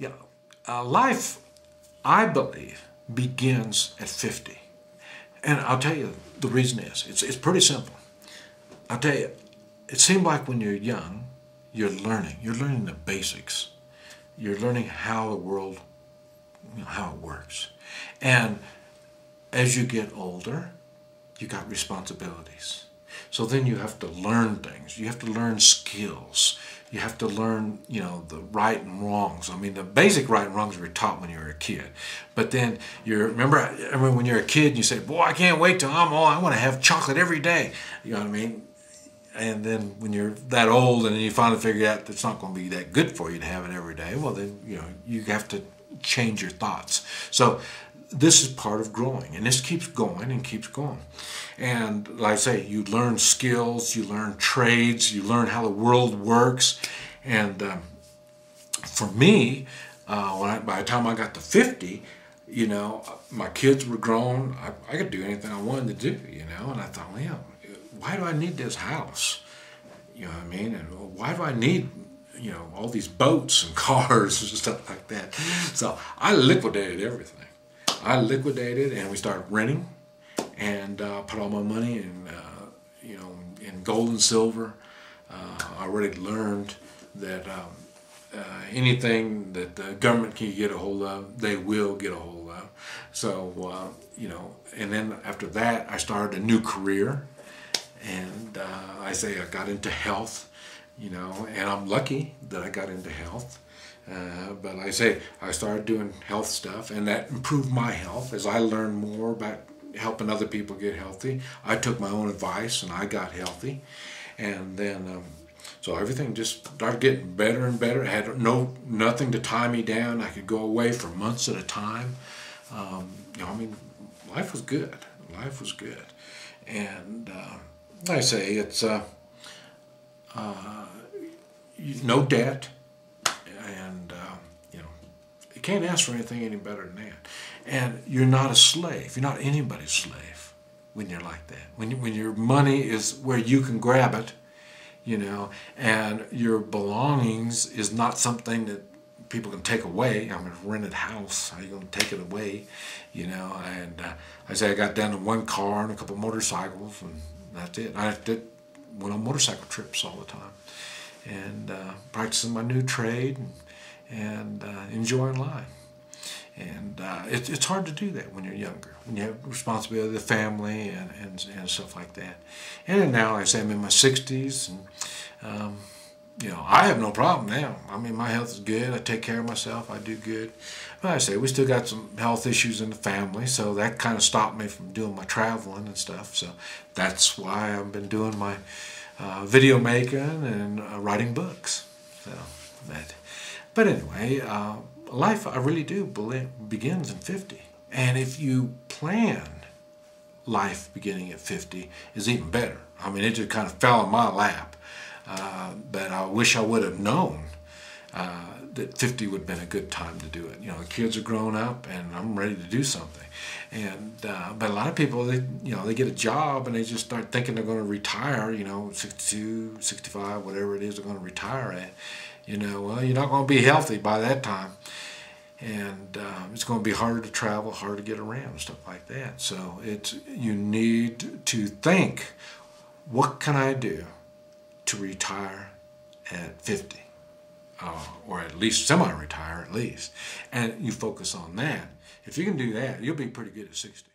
Yeah, life, I believe, begins at 50. And I'll tell you, the reason is, it's pretty simple. I'll tell you, it seems like when you're young, you're learning the basics. You're learning how the world, how it works. And as you get older, you got responsibilities. So then you have to learn things. You have to learn skills. You have to learn, the right and wrongs. I mean, the basic right and wrongs were taught when you were a kid. But then remember when you're a kid and you say, boy, I can't wait till I'm old. I want to have chocolate every day. You know what I mean? And then when you're that old and then you finally figure out that it's not going to be that good for you to have it every day, well then, you have to change your thoughts. So this is part of growing, and this keeps going and keeps going. And like I say, you learn skills, you learn trades, you learn how the world works. And for me, by the time I got to 50, my kids were grown. I could do anything I wanted to do, and I thought, well, why do I need this house? You know what I mean? And why do I need, all these boats and cars and stuff like that? So I liquidated everything. I liquidated, and we started renting, and put all my money in, in gold and silver. I already learned that anything that the government can get a hold of, they will get a hold of. So, and then after that, I started a new career, and I got into health, and I'm lucky that I got into health. But I started doing health stuff, and that improved my health as I learned more about helping other people get healthy. I took my own advice and I got healthy, and then so everything just started getting better and better. I had nothing to tie me down. I could go away for months at a time. Life was good. Life was good, and it's no debt. And you can't ask for anything any better than that. And you're not a slave. You're not anybody's slave when you're like that. When your money is where you can grab it, and your belongings is not something that people can take away. I mean, a rented house, how are you going to take it away? And I got down to one car and a couple motorcycles, and that's it. I went on motorcycle trips all the time, and practicing my new trade, and enjoying life. And it's hard to do that when you're younger, when you have responsibility of the family and stuff like that. And then now, I'm in my 60s, and I have no problem now. I mean, my health is good. I take care of myself. I do good. But we still got some health issues in the family, so that kind of stopped me from doing my traveling and stuff. So that's why I've been doing my video making and writing books. But anyway, life, I really do believe, begins in 50. And if you plan life beginning at 50, is even better. I mean, it just kind of fell in my lap. But I wish I would have known that 50 would have been a good time to do it. The kids are grown up, and I'm ready to do something. And but a lot of people, they get a job and they just start thinking they're going to retire. 62, 65, whatever it is they're going to retire at. Well, you're not going to be healthy by that time, and it's going to be harder to travel, harder to get around, and stuff like that. So you need to think, what can I do to retire at 50? Or at least semi-retire at least, and you focus on that. If you can do that, you'll be pretty good at 60.